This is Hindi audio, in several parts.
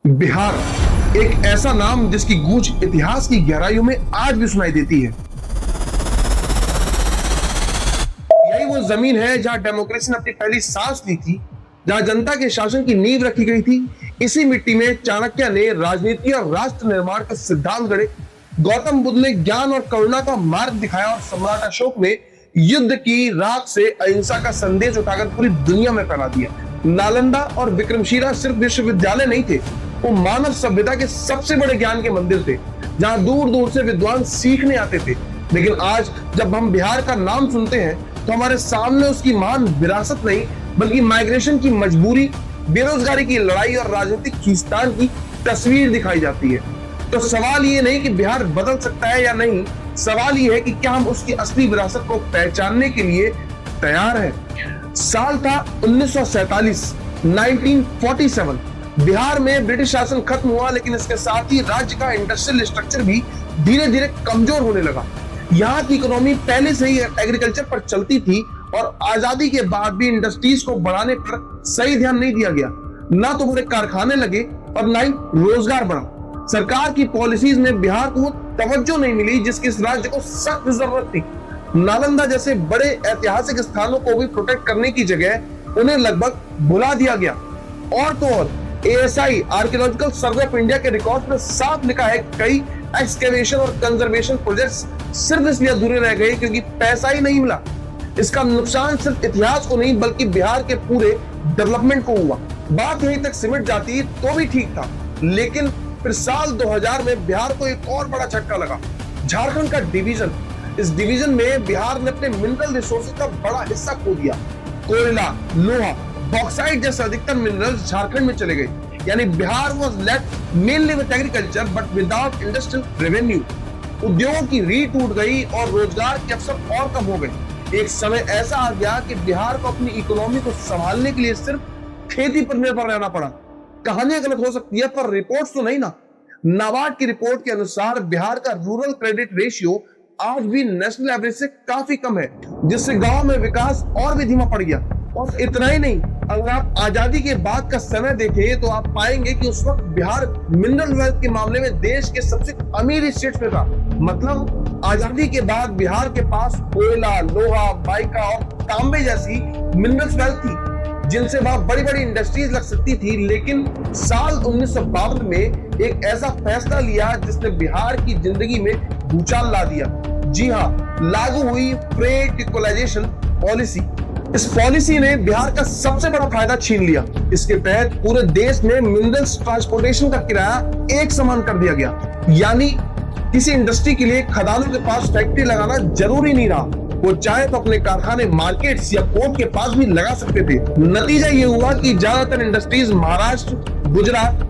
बिहार एक ऐसा नाम जिसकी गूंज इतिहास की गहराइयों में आज भी सुनाई देती है। यही वो जमीन है जहां डेमोक्रेसी ने अपनी पहली सांस ली थी, जहां जनता के शासन की नींव रखी गई थी। इसी मिट्टी में चाणक्य ने राजनीति और राष्ट्र निर्माण का सिद्धांत गढ़े, गौतम बुद्ध ने ज्ञान और करुणा का मार्ग दिखाया और सम्राट अशोक ने युद्ध की राख से अहिंसा का संदेश उठाकर पूरी दुनिया में फैला दिया। नालंदा और विक्रमशिला सिर्फ विश्वविद्यालय नहीं थे, वो मानव सभ्यता के सबसे बड़े ज्ञान के मंदिर थे, जहां दूर दूर से विद्वान सीखने आते थे। लेकिन आज जब हम बिहार का नाम सुनते हैं तो हमारे सामने उसकी महान विरासत नहीं बल्कि माइग्रेशन की मजबूरी, बेरोजगारी की लड़ाई और राजनीतिक खींचतान की तस्वीर दिखाई जाती है। तो सवाल ये नहीं कि बिहार बदल सकता है या नहीं, सवाल ये है कि क्या हम उसकी असली विरासत को पहचानने के लिए तैयार हैं। साल था 1947, 1947। बिहार में ब्रिटिश शासन खत्म हुआ, लेकिन इसके साथ ही राज्य का इंडस्ट्रियल स्ट्रक्चर भी धीरे धीरे कमजोर होने लगा। यहाँ की इकोनॉमी पहले से ही एग्रीकल्चर पर चलती थी और आजादी के बाद भी इंडस्ट्रीज को बढ़ाने पर सही ध्यान नहीं दिया गया। ना तो बड़े कारखाने लगे और ना ही रोजगार बढ़ा। सरकार की पॉलिसीज में बिहार को तवज्जो नहीं मिली जिसकी इस राज्य को सख्त जरूरत थी। नालंदा जैसे बड़े ऐतिहासिक स्थानों को भी प्रोटेक्ट करने की जगह उन्हें लगभग भुला दिया गया। और तो और ASI archaeological survey of India के रिकॉर्ड में साफ लिखा है कई एक्सकेवेशन और कंजर्वेशन प्रोजेक्ट्स सिर्फ इसलिए अधूरे रह गए क्योंकि पैसा ही नहीं मिला। इसका नुकसान सिर्फ इतिहास को नहीं बल्कि बिहार के पूरे डेवलपमेंट को हुआ। बात यहीं तक सिमट जाती तो भी ठीक था, लेकिन फिर साल 2000 में बिहार को एक और बड़ा झटका लगा, झारखंड का डिवीजन। इस डिवीजन में बिहार ने अपने मिनरल रिसोर्सेज का बड़ा हिस्सा खो दिया। कोयला, लोहा, बॉक्साइट जैसे अधिकतर मिनरल्स झारखंड में चले गए। यानी Bihar was left mainly with agriculture but without industrial revenue. उद्योगों की रीढ़ टूट गई और रोजगार के अवसर और कम हो गए। एक समय ऐसा आ गया कि बिहार को अपनी इकोनॉमी को संभालने के लिए सिर्फ खेती पर निर्भर रहना पड़ा। कहानियां गलत हो सकती है पर रिपोर्ट्स तो नहीं ना। नाबार्ड की रिपोर्ट के अनुसार बिहार का रूरल क्रेडिट रेशियो आज भी नेशनल एवरेज से काफी कम है, जिससे गांव में विकास और भी धीमा पड़ गया। और इतना ही नहीं, अगर आप आजादी के बाद का समय देखें तो आप पाएंगे कि उस वक्त बिहार मिनरल वेल्थ के मामले में देश के सबसे अमीर स्टेट्स में था। मतलब आजादी के बाद बिहार के पास कोयला, लोहा, माइका और तांबे जैसी मिनरल्स वेल्थ थी जिनसे वहां बड़ी बड़ी इंडस्ट्रीज लग सकती थी। लेकिन साल 1952 में एक ऐसा फैसला लिया जिसने बिहार की जिंदगी में भूचाल ला दिया। जी हाँ, लागू हुई फ्रेट इक्वलाइजेशन पॉलिसी। इस पॉलिसी ने बिहार का सबसे बड़ा फायदा छीन लिया। इसके तहत पूरे देश में मिनरल्स ट्रांसपोर्टेशन का किराया एक समान कर दिया गया। यानी किसी इंडस्ट्री के लिए खदानों के पास फैक्ट्री लगाना जरूरी नहीं रहा। वो चाहे तो अपने कारखाने मार्केट्स या पोर्ट के पास भी लगा सकते थे। नतीजा ये हुआ कि ज्यादातर इंडस्ट्रीज महाराष्ट्र, गुजरात,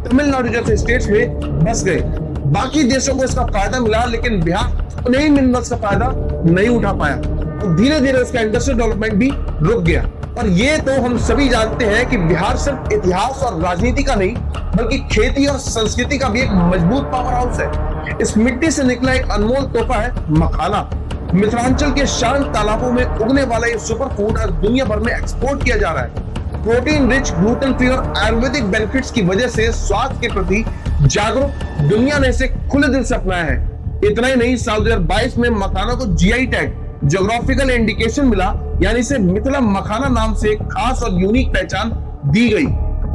तमिलनाडु जैसे स्टेट्स में बस गए। बाकी देशों को इसका फायदा मिला, लेकिन बिहार नहीं मिनरल्स का फायदा नहीं उठा पाया। तो धीरे धीरे उसका इंडस्ट्रियल डेवलपमेंट भी रुक गया। और ये तो हम सभी जानते हैं कि बिहार सिर्फ इतिहास और राजनीति का नहीं बल्कि खेती और संस्कृति का भी एक मजबूत पावर हाउस है। इस मिट्टी से निकला एक अनमोल तोहफा है मखाना। मिथिलांचल के शांत तालाबों में उगने वाला ये सुपर फूड आज दुनिया भर में एक्सपोर्ट किया जा रहा है। प्रोटीन रिच, ग्लूटेन फ्री और आयुर्वेदिक बेनिफिट्स की वजह से स्वास्थ्य के प्रति जागरूक दुनिया ने इसे खुले दिल से अपनाया है। इतना ही नहीं, साल 2022 में मखाना को GI टैग, ज्योग्राफिकल इंडिकेशन मिला, यानी इसे मिथिला मखाना नाम से एक खास और यूनिक पहचान दी गई।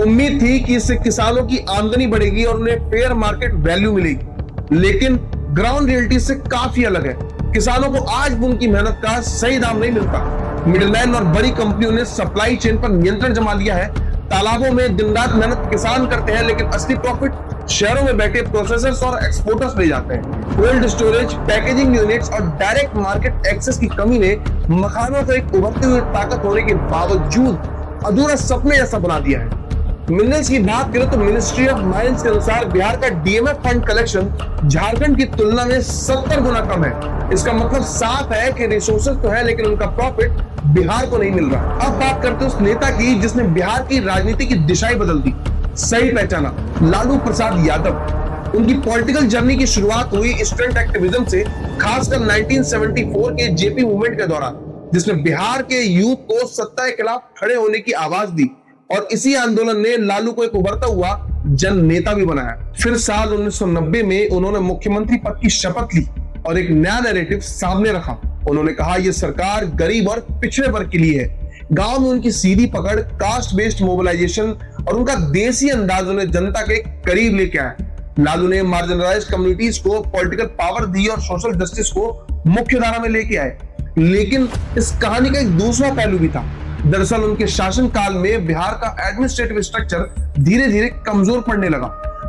उम्मीद थी कि इससे किसानों की आमदनी बढ़ेगी और उन्हें फेयर मार्केट वैल्यू मिलेगी, लेकिन ग्राउंड रियलिटी से काफी अलग है। किसानों को आज भी उनकी मेहनत का सही दाम नहीं मिलता। मिडलमैन और बड़ी कंपनियों ने सप्लाई चेन पर नियंत्रण जमा लिया है। तालाबों में दिन रात मेहनत किसान करते हैं, लेकिन असली प्रॉफिट शहरों में बैठे प्रोसेसर्स और एक्सपोर्टर्स ले जाते हैं। कोल्ड स्टोरेज, पैकेजिंग यूनिट्स और डायरेक्ट मार्केट एक्सेस की कमी ने मखानों को एक उभरती हुई ताकत होने के बावजूद अधूरा सपने जैसा बना दिया है। मिनरल्स की बात करें तो मिनिस्ट्री ऑफ माइंस के अनुसार बिहार का DMF फंड कलेक्शन झारखंड की तुलना में 70 गुना कम है। इसका मतलब साफ है कि रिसोर्सेज तो है लेकिन उनका प्रॉफिट बिहार को नहीं मिल रहा। अब बात करते हैं उस नेता की जिसने बिहार की राजनीति की दिशा ही बदल दी। सही पहचाना, लालू प्रसाद यादव। उनकी पॉलिटिकल जर्नी की शुरुआत हुई स्टूडेंट एक्टिविज्म से, खासकर 1974 के JP मूवमेंट के दौरान, जिसने बिहार के यूथ को सत्ता के खिलाफ खड़े होने की आवाज दी। और इसी आंदोलन ने लालू को एक उभरता हुआ जन नेता भी बनाया। फिर साल 1990 में उन्होंने मुख्यमंत्री पद की शपथ ली और एक नया नैरेटिव सामने रखा। उन्होंने कहा यह सरकार गरीब और पिछड़े वर्ग के लिए है। गांव में उनकी सीधी पकड़, कास्ट बेस्ड मोबिलाइजेशन और उनका देसी अंदाज उन्हें जनता के करीब लेके आया। लालू ने मार्जिनलाइज्ड कम्युनिटीज को पॉलिटिकल पावर दी और सोशल जस्टिस को मुख्य धारा में लेके आए। लेकिन इस कहानी का एक दूसरा पहलू भी था। दरअसल उनके शासन काल में बिहार का एडमिनिस्ट्रेटिव स्ट्रक्चर धीरे धीरे कमजोर पड़ने लगा।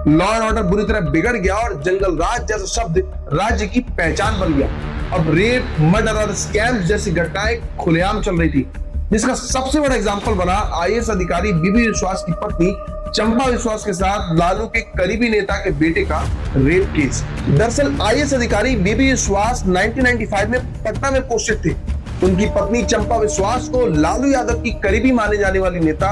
लॉ एंड ऑर्डर बुरी तरह बिगड़ गया और जंगल राज जैसा शब्द राज्य की पहचान बन गया। अब रेप, मर्डर और स्कैम जैसी घटनाएं खुलेआम चल रही थी, जिसका सबसे बड़ा एग्जाम्पल बना आईएएस अधिकारी बीबी विश्वास की पत्नी चंपा विश्वास के साथ लालू के करीबी नेता के बेटे का रेप केस। दरअसल आईएएस अधिकारी बीबी विश्वास 1995 में पटना में पोस्टेड थे। उनकी पत्नी चंपा विश्वास को लालू यादव की करीबी माने जाने वाली नेता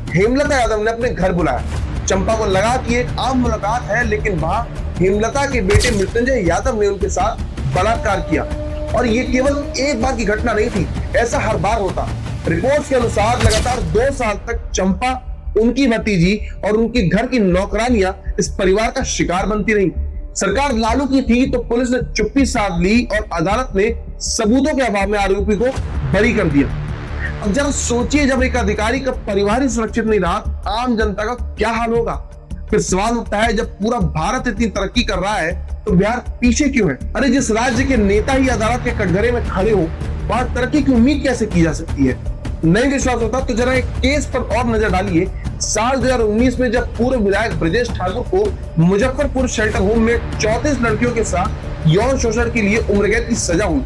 हेमलता यादव ने अपने घर बुलाया। चंपा को लगा कि एक आम मुलाकात है, लेकिन वहां हेमलता के बेटे मृत्युंजय यादव ने उनके साथ बलात्कार किया। और ये केवल एक बार की घटना नहीं थी, ऐसा हर बार होता। रिपोर्ट्स के अनुसार लगातार 2 साल तक चंपा, उनकी भतीजी और उनके घर की नौकरानियां इस परिवार का शिकार बनती रही। सरकार लालू की थी तो पुलिस ने चुप्पी साध ली और अदालत ने सबूतों के अभाव में आरोपी को बरी कर दिया। अब जरा सोचिए, जब एक अधिकारी का परिवार ही सुरक्षित नहीं रहा, आम जनता का क्या हाल होगा। फिर सवाल उठता है, जब पूरा भारत इतनी तरक्की कर रहा है तो बिहार पीछे क्यों है? अरे जिस राज्य के नेता ही अदालत के कटघरे में खड़े हो, वहां तरक्की की उम्मीद कैसे की जा सकती है? नहीं विश्वास होता तो जरा एक केस पर और नजर डालिए। साल 2019 में जब पूर्व विधायक ब्रजेश ठाकुर को मुजफ्फरपुर शेल्टर होम में 34 लड़कियों के साथ यौन शोषण के लिए उम्र कैद की सजा हुई।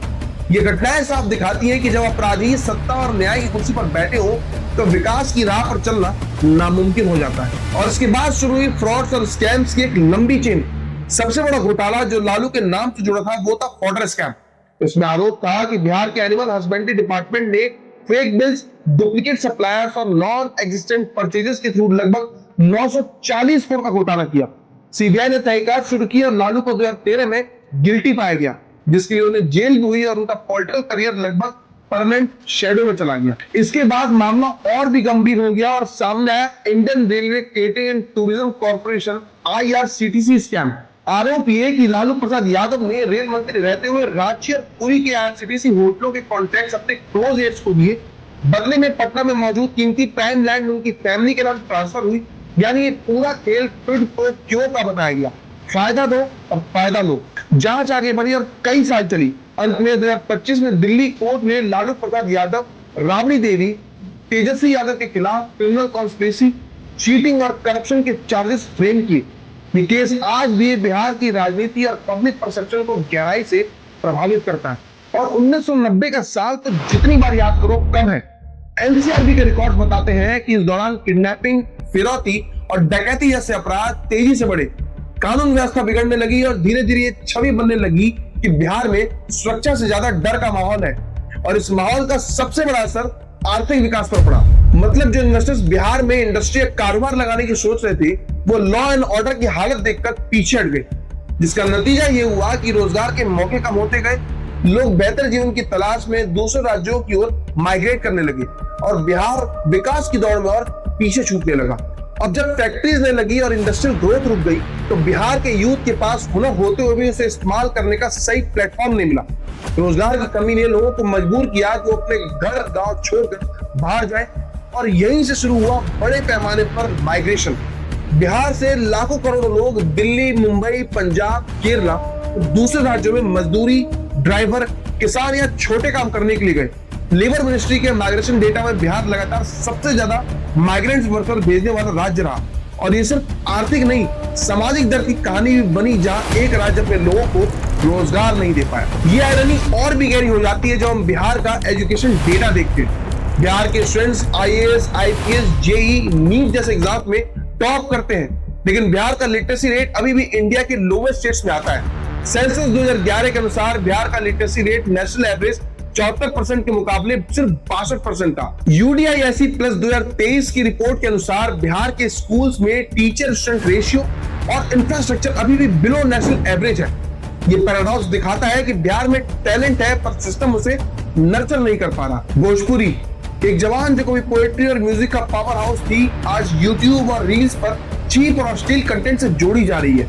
ये घटनाएं साफ दिखाती हैं कि जब अपराधी सत्ता और न्याय की कुर्सी पर बैठे हो तो विकास की राह पर चलना नामुमकिन हो जाता है। और इसके बाद शुरू हुई फ्रॉड्स और स्कैम्स की एक लंबी चेन। सबसे बड़ा घोटाला जो लालू के नाम से जुड़ा था वो था फॉडर स्कैम। इसमें आरोप था कि बिहार के एनिमल हस्बेंड्री डिपार्टमेंट ने फेक बिल्स, डुप्लीकेट सप्लायर्स और नॉन एग्जिस्टेंट परचेजेस के थ्रू लगभग 940 करोड़ का घोटाला किया। सीबीआई ने तहकीकात शुरू की और लालू को 2013 में गिल्टी पाया गया, जिसके लिए उन्हें जेल भी हुई और उनका पॉलिटिकल करियर लगभग परमानेंट शेडो में चला गया। इसके बाद मामला और भी गंभीर हो गया और सामने आया Indian railway catering and tourism corporation IRCTC scam. आरोप ये कि लालू प्रसाद यादव ने रेल मंत्री रहते हुए रांची और पुरी के IRCTC होटलों के कॉन्ट्रैक्ट्स अपने क्लोज एड्स को दिए। बदले में पटना में मौजूद कीमती प्राइम लैंड उनकी फैमिली के नाम ट्रांसफर हुई। यानी ये पूरा खेल फिर तो क्यों का बताया गया, फायदा दो और फायदा लो। जांच आगे बढ़ी और कई साल चली। अंत में 2025 में दिल्ली कोर्ट ने लालू प्रसाद यादव, राबड़ी देवी, तेजस्वी यादव के खिलाफ क्रिमिनल कॉन्स्पिरेसी, चीटिंग और करप्शन के चार्जेस फ्रेम किए। ये केस आज भी बिहार की राजनीति और पब्लिक परसेप्शन को गहराई से प्रभावित करता है। और 1990 का साल तो जितनी बार याद करो कम है। एनसीआरबी के रिकॉर्ड बताते हैं कि इस दौरान किडनैपिंग, फिरौती और डकैती जैसे अपराध तेजी से बढ़े। कानून व्यवस्था बिगड़ने लगी और धीरे धीरे ये छवि बनने लगी कि बिहार में सुरक्षा से ज्यादा डर का माहौल है। और इस माहौल का सबसे बड़ा असर आर्थिक विकास पर पड़ा। मतलब जो इन्वेस्टर्स बिहार में इंडस्ट्री या कारोबार लगाने की सोच रहे थे, वो लॉ एंड ऑर्डर की हालत देखकर पीछे हट गए, जिसका नतीजा ये हुआ कि रोजगार के मौके कम होते गए। लोग बेहतर जीवन की तलाश में दूसरे राज्यों की ओर माइग्रेट करने लगे और बिहार विकास की दौड़ में और पीछे छूटने लगा। अब जब फैक्ट्रीज ने लगी और इंडस्ट्रियल ग्रोथ रुक गई, तो बिहार के यूथ के पास हुनर होते हुए भी उसे इस्तेमाल करने का सही प्लेटफॉर्म नहीं मिला। रोजगार की कमी ने लोगों को मजबूर किया कि वो अपने घर गांव छोड़कर बाहर जाए और यहीं से शुरू हुआ बड़े पैमाने पर माइग्रेशन। बिहार से लाखों करोड़ों लोग दिल्ली, मुंबई, पंजाब, केरला, दूसरे राज्यों में मजदूरी, ड्राइवर, किसान या छोटे काम करने के लिए गए। लेबर मिनिस्ट्री के माइग्रेशन डेटा में बिहार लगातार सबसे ज्यादा माइग्रेंट्स वर्कर भेजने वाला राज्य रहा। और ये सिर्फ आर्थिक नहीं, सामाजिक दर्द की कहानी भी बनी, जहां एक राज्य अपने लोगों को रोजगार नहीं दे पाया। ये आयरनी और भी गहरी हो जाती है जब हम बिहार का एजुकेशन डेटा देखते हैं। बिहार के students IAS, IPS, JEE, NEET जैसे एग्जाम में टॉप करते हैं, लेकिन बिहार का लिटरेसी रेट अभी भी इंडिया के लोवेस्ट स्टेट्स में आता है। सेंसस 2011 के अनुसार बिहार का लिटरेसी रेट नेशनल एवरेज 74% के मुकाबले सिर्फ 62% था। UDISE प्लस 2023 की रिपोर्ट के अनुसार बिहार के स्कूल्स में टीचर स्टूडेंट रेशियो और इंफ्रास्ट्रक्चर अभी भी बिलो नेशनल एवरेज है। ये पैराडॉक्स दिखाता है कि बिहार में टैलेंट है पर सिस्टम उसे नर्चर नहीं कर पा रहा। भोजपुरी, एक जवान जो कभी पोएट्री और म्यूजिक का पावर हाउस थी, आज यूट्यूब और रील्स पर चीप और अश्लील कंटेंट से जोड़ी जा रही है।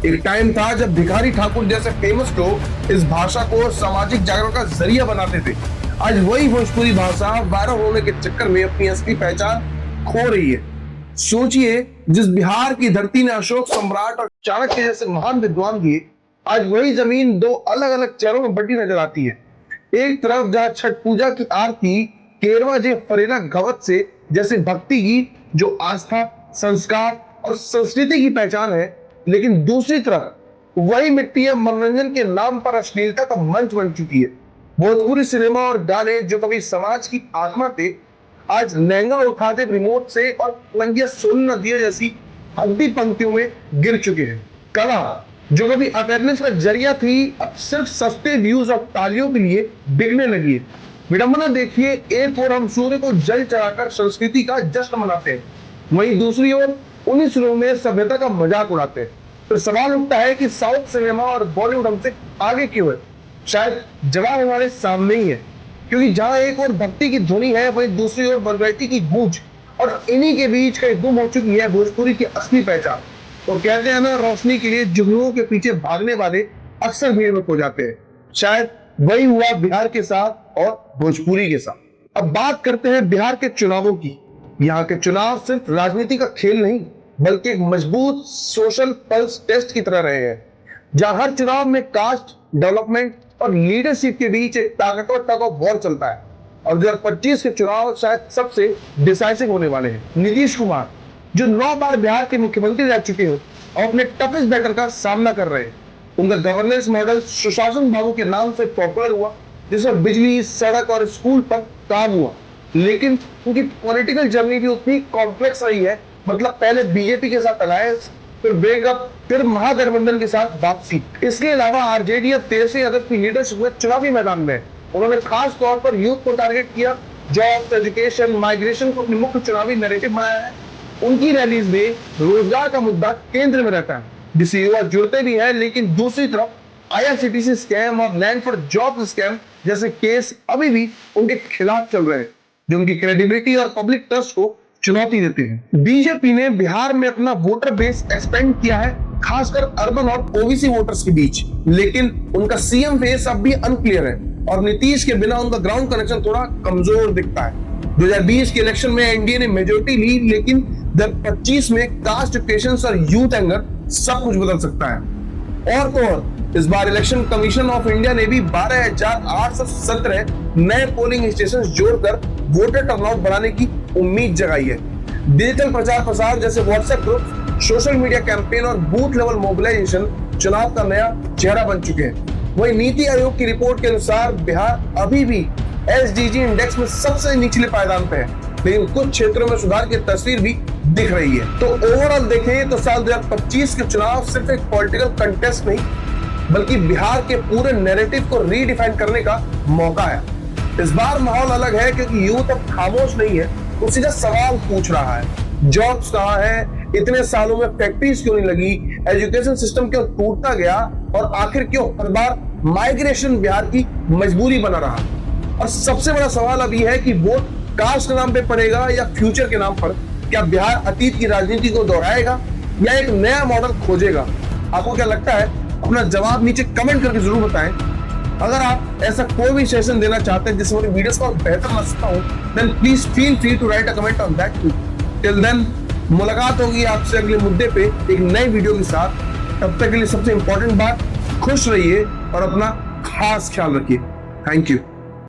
एक टाइम था जब भिखारी ठाकुर जैसे फेमस लोग इस भाषा को सामाजिक जागरण का जरिया बनाते थे। आज वही भोजपुरी भाषा वायरल होने के चक्कर में अपनी असली पहचान खो रही है। सोचिए, जिस बिहार की धरती ने अशोक सम्राट और चाणक्य जैसे महान विद्वान किए, आज वही जमीन दो अलग अलग चेहरों में बटी नजर आती है। एक तरफ जहां छठ पूजा की आरती केरवा जे फरेला गवत से जैसे भक्ति गीत जो आस्था, संस्कार और संस्कृति की पहचान है, लेकिन दूसरी तरफ वही मिट्टी है मनोरंजन के नाम पर अश्लीलता का मंच बन चुकी है। भोजपुरी सिनेमा और गाने जो कभी समाज की आत्मा थे, आज लहंगा उठाते रिमोट से और लंगिया सोन नदिया जैसी हड्डी पंक्तियों में गिर चुके हैं। कला जो कभी अवेयरनेस का जरिया थी, अब सिर्फ सस्ते व्यूज और तालियों के लिए बिकने लगी है। विडंबना देखिए, एक ओर हम सूर्य को जल चढ़ाकर संस्कृति का जश्न मनाते हैं, वहीं दूसरी ओर उन्हीं सुरों में सभ्यता का मजाक उड़ाते हैं। तो सवाल उठता है कि साउथ सिनेमा और बॉलीवुड हमसे आगे क्यों है? शायद जवाब हमारे सामने ही है, क्योंकि जहां एक ओर भक्ति की ध्वनि है, वहीं दूसरी ओर वल्गैरिटी की गूंज, और इन्हीं के बीच कहीं गुम हो चुकी है भोजपुरी की असली पहचान। तो कहते हैं ना, रोशनी के लिए जुगनुओं के पीछे भागने वाले अक्सर भीड़ में खो जाते हैं। शायद वही हुआ बिहार के साथ और भोजपुरी के साथ। अब बात करते हैं बिहार के चुनावों की। यहाँ के चुनाव सिर्फ राजनीति का खेल नहीं, बल्कि एक मजबूत सोशल पल्स टेस्ट की तरह रहे हैं, जहां हर चुनाव में कास्ट, डेवलपमेंट और लीडरशिप के बीच एक ताकतवर टग ऑफ वॉर चलता है। और 2025 के चुनाव शायद सबसे डिसाइसिव होने वाले हैं। नीतीश कुमार जो 9 बार बिहार के मुख्यमंत्री रह चुके हैं और अपने टफेस्ट बैटल का सामना कर रहे हैं। उनका गवर्नेंस मॉडल सुशासन बाबू के नाम से पॉपुलर हुआ, जिसमें बिजली, सड़क और स्कूल पर काम हुआ, लेकिन उनकी पॉलिटिकल जर्नी भी उतनी कॉम्प्लेक्स रही है। मतलब पहले बीजेपी के साथ अलायंस, फिर ब्रेकअप, फिर महागठबंधन के साथ वापसी। इसके अलावा आरजेडी अब 13 अगस्त की लीडरशिप में चुनावी मैदान में। उन्होंने खास तौर पर यूथ को टारगेट किया, जॉब्स, एजुकेशन, माइग्रेशन को अपनी मुख्य चुनावी नैरेटिव बनाया है। उनकी रैलीज में रोजगार का मुद्दा केंद्र में रहता है, जिससे युवा जुड़ते भी है। लेकिन दूसरी तरफ IRCTC स्कैम और लैंड फॉर जॉब स्कैम जैसे केस अभी भी उनके खिलाफ चल रहे हैं, जो उनकी क्रेडिबिलिटी और पब्लिक ट्रस्ट को चुनौती देते हैं। बीजेपी ने बिहार में अपना वोटर बेस एक्सपेंड किया है, खासकर अर्बन और ओबीसी वोटर्स के बीच, लेकिन उनका सीएम फेस अब भी अनक्लियर है और नीतीश के बिना उनका ग्राउंड कनेक्शन थोड़ा कमजोर दिखता है। 2020 के इलेक्शन में एनडीए ने मेजोरिटी ली, लेकिन 2025 में कास्ट इक्वेशंस और यूथ एंगर सब कुछ बदल सकता है। और तो और इस बार इलेक्शन कमीशन ऑफ इंडिया ने भी 12,817 नए पोलिंग स्टेशन जोड़कर वोटर टर्नआउट बढ़ाने की उम्मीद जगाई है। डिजिटल प्रचार प्रसार जैसे WhatsApp group, social media campaign और बूथ लेवल मोबिलाइजेशन चुनाव का नया चेहरा बन चुके हैं। वहीं नीति आयोग की रिपोर्ट के अनुसार बिहार अभी भी SDG इंडेक्स में सबसे निचले पायदान पे है, लेकिन कुछ क्षेत्रों में सुधार की तस्वीर भी दिख रही है। तो ओवरऑल देखें तो साल 2025 के चुनाव सिर्फ एक पॉलिटिकल कंटेस्ट नहीं, बल्कि बिहार के पूरे नैरेटिव को रीडिफाइन करने का मौका है। इस बार माहौल अलग है, क्योंकि यूथ अब खामोश नहीं है, वो सीधा सवाल पूछ रहा है। जॉब्स कहाँ है? इतने सालों में फैक्ट्रीज क्यों नहीं लगी? एजुकेशन सिस्टम क्यों टूटता गया? और आखिर क्यों हर बार माइग्रेशन बिहार की मजबूरी बना रहा? और सबसे बड़ा सवाल अब यह है कि वोट कास्ट के नाम पे पड़ेगा या फ्यूचर के नाम पर? क्या बिहार अतीत की राजनीति को दोहराएगा या एक नया मॉडल खोजेगा? आपको क्या लगता है? अपना जवाब नीचे कमेंट करके जरूर बताएं। अगर आप ऐसा कोई भी सेशन देना चाहते हैं जिससे मेरी वीडियोस को बेहतर बना सकता हूं, then please feel free to write a comment on that too. Till then मुलाकात होगी आपसे अगले मुद्दे पे एक नई वीडियो के साथ। तब तक के लिए सबसे इंपॉर्टेंट बात, खुश रहिए और अपना खास ख्याल रखिए। Thank you.